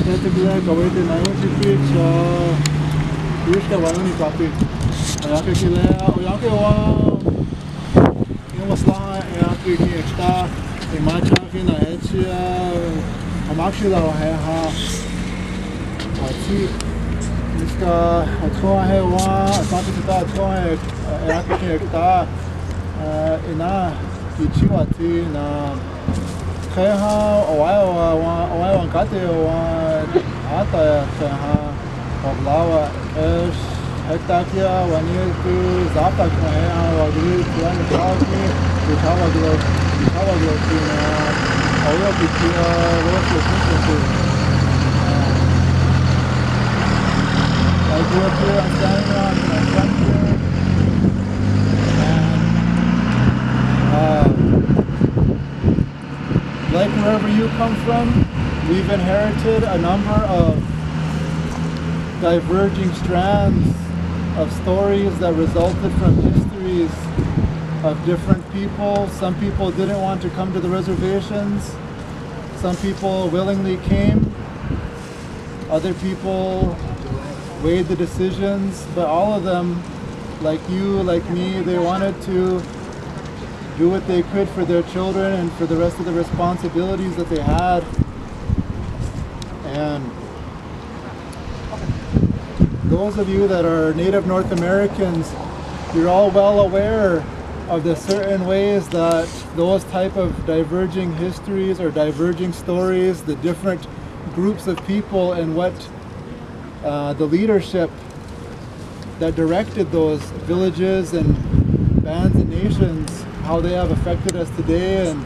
Authentically, kawai te nai wati pitch, Yushka Wanani Kapi. Ayake Kilea, Oyake wa Maslaha, Ayake ki extra, Imacha ki na Echia, Amakshila Waheha, Ati, Iska, Atoa Hewa, Asapita Atoa, Ayake ki extra, Ina, Kichiwati, na Keha, Owaio Ankate, Ata Keha, Oblawa, Esh, Hektakia, Wanilku, Zapak, Wagri, Tuan Kawaki, Utawaglotina, Oyopikia, Rosu, I grew up here, I'm standing around, I'm from here. Like wherever you come from, we've inherited a number of diverging strands of stories that resulted from histories of different people. Some people didn't want to come to the reservations. Some people willingly came. Other people weighed the decisions, but all of them, like you, like me, they wanted to do what they could for their children and for the rest of the responsibilities that they had. And those of you that are Native North Americans, you're all well aware of the certain ways that those type of diverging histories or diverging stories, the different groups of people and what the leadership that directed those villages and bands and nations, how they have affected us today, and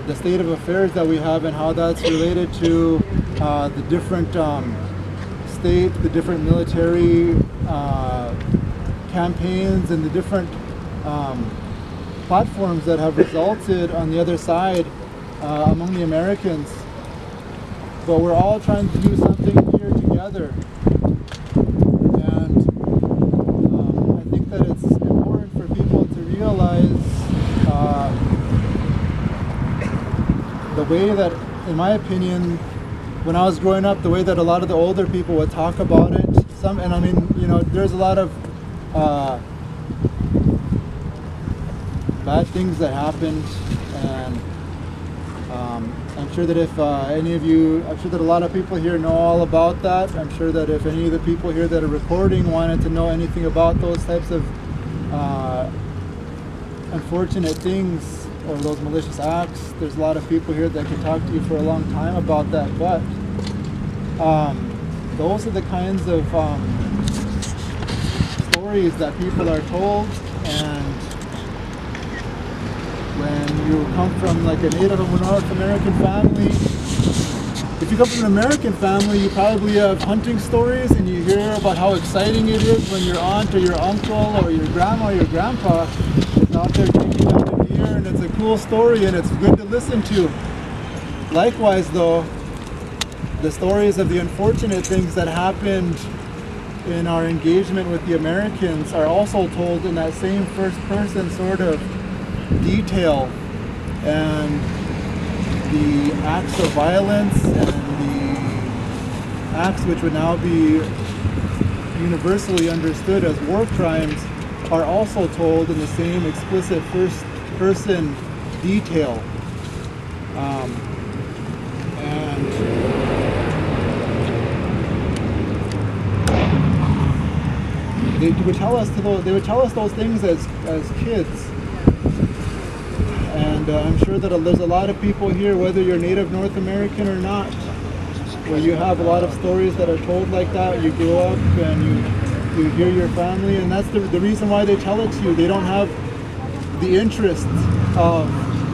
the state of affairs that we have and how that's related to the different state, the different military campaigns and the different platforms that have resulted on the other side among the Americans. But we're all trying to do something here together. And I think that it's important for people to realize the way that, in my opinion, when I was growing up, the way that a lot of the older people would talk about it, and I mean, you know, there's a lot of bad things that happened, and I'm sure that if any of you, I'm sure that a lot of people here know all about that. I'm sure that if any of the people here that are recording wanted to know anything about those types of unfortunate things or those malicious acts, there's a lot of people here that can talk to you for a long time about that. But those are the kinds of stories that people are told, and when you come from like a Native or North American family, if you come from an American family, you probably have hunting stories and you hear about how exciting it is when your aunt or your uncle or your grandma or your grandpa is out there taking down the deer, and it's a cool story and it's good to listen to. Likewise though, the stories of the unfortunate things that happened in our engagement with the Americans are also told in that same first person sort of detail, and the acts of violence and the acts which would now be universally understood as war crimes are also told in the same explicit first person detail. And they would tell us those things as kids. And I'm sure that there's a lot of people here, whether you're Native North American or not, where you have a lot of stories that are told like that. You grow up and you hear your family, and that's the reason why they tell it to you. They don't have the interest of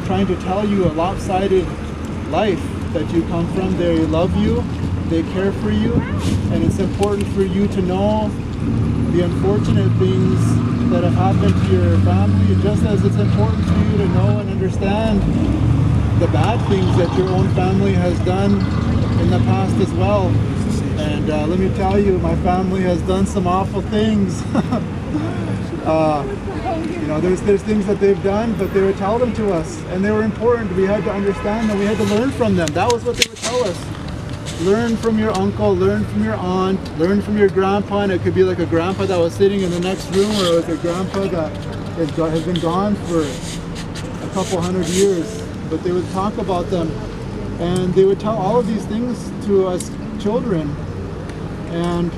trying to tell you a lopsided life that you come from. They love you, they care for you, and it's important for you to know the unfortunate things that have happened to your family, just as it's important for you to know and understand the bad things that your own family has done in the past as well. And let me tell you, my family has done some awful things. You know, there's things that they've done, but they would tell them to us, and they were important. We had to understand them. We had to learn from them. That was what they would tell us. learn from your uncle, learn from your aunt, learn from your grandpa, and it could be like a grandpa that was sitting in the next room, or it was a grandpa that has been gone for a couple hundred years, but they would talk about them, and they would tell all of these things to us children, and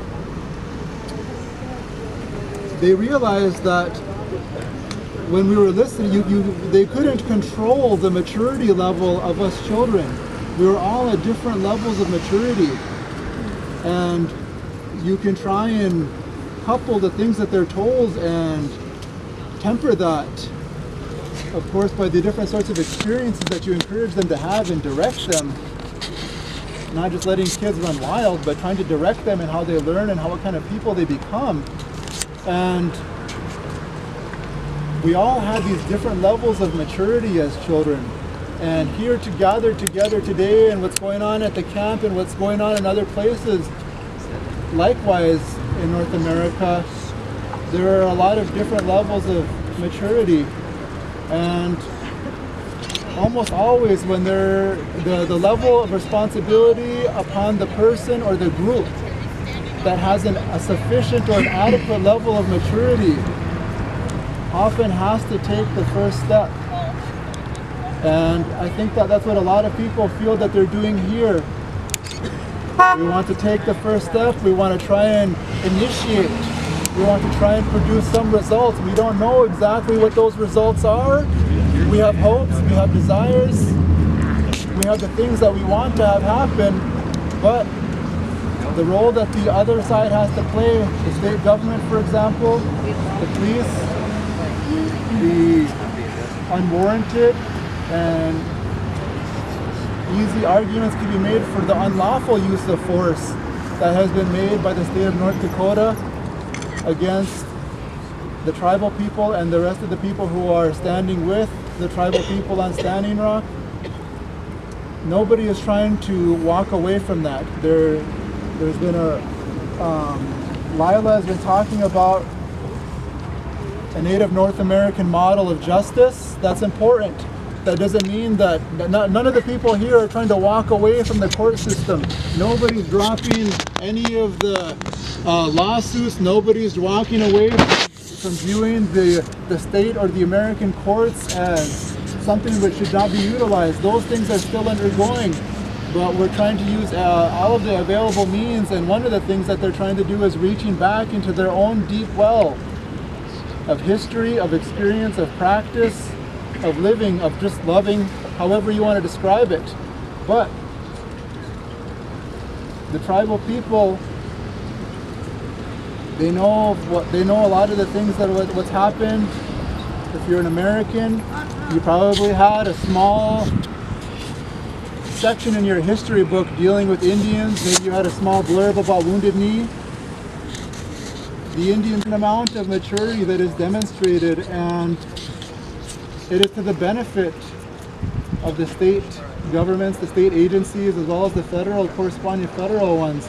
they realized that when we were listening, they couldn't control the maturity level of us children. We were all at different levels of maturity, and you can try and couple the things that they're told and temper that, of course, by the different sorts of experiences that you encourage them to have and direct them. Not just letting kids run wild, but trying to direct them in how they learn and what kind of people they become. And we all have these different levels of maturity as children. And here to gather together today, and what's going on at the camp and what's going on in other places, likewise in North America, there are a lot of different levels of maturity. And almost always when the level of responsibility upon the person or the group that has a sufficient or an adequate level of maturity often has to take the first step. And I think that that's what a lot of people feel that they're doing here. We want to take the first step, we want to try and initiate, we want to try and produce some results. We don't know exactly what those results are. We have hopes, we have desires, we have the things that we want to have happen, but the role that the other side has to play, the state government, for example, the police, the unwarranted and easy arguments can be made for the unlawful use of force that has been made by the state of North Dakota against the tribal people and the rest of the people who are standing with the tribal people on Standing Rock. Nobody is trying to walk away from that. There's been Lila has been talking about a Native North American model of justice. That's important. That doesn't mean that none of the people here are trying to walk away from the court system. Nobody's dropping any of the lawsuits. Nobody's walking away from viewing the state or the American courts as something that should not be utilized. Those things are still undergoing. But we're trying to use all of the available means, and one of the things that they're trying to do is reaching back into their own deep well of history, of experience, of practice, of living, of just loving, however you want to describe it. But the tribal people, they know a lot of the things that what's happened. If you're an American, you probably had a small section in your history book dealing with Indians. Maybe you had a small blurb about Wounded Knee. The Indian amount of maturity that is demonstrated, and it is to the benefit of the state governments, the state agencies, as well as the corresponding federal ones,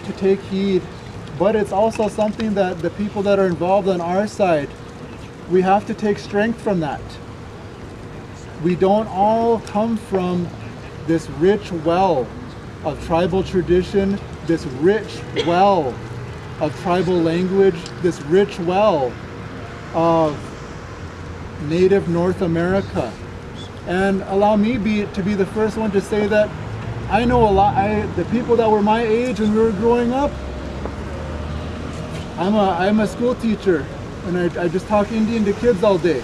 to take heed. But it's also something that the people that are involved on our side, we have to take strength from that. We don't all come from this rich well of tribal tradition, this rich well of tribal language, this rich well of Native North America. And allow me to be the first one to say that I know a lot, the people that were my age when we were growing up, I'm a school teacher, and I just talk Indian to kids all day.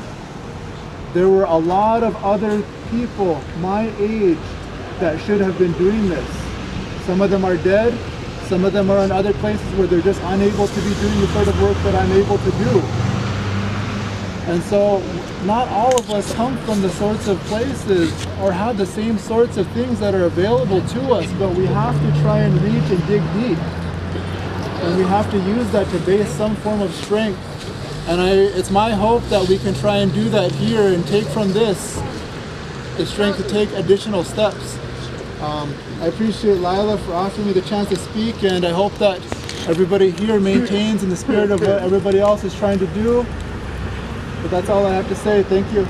There were a lot of other people my age that should have been doing this. Some of them are dead, some of them are in other places where they're just unable to be doing the sort of work that I'm able to do. And so not all of us come from the sorts of places or have the same sorts of things that are available to us, but we have to try and reach and dig deep. And we have to use that to base some form of strength. And it's my hope that we can try and do that here and take from this the strength to take additional steps. I appreciate Lila for offering me the chance to speak, and I hope that everybody here maintains in the spirit of what everybody else is trying to do. But that's all I have to say. Thank you.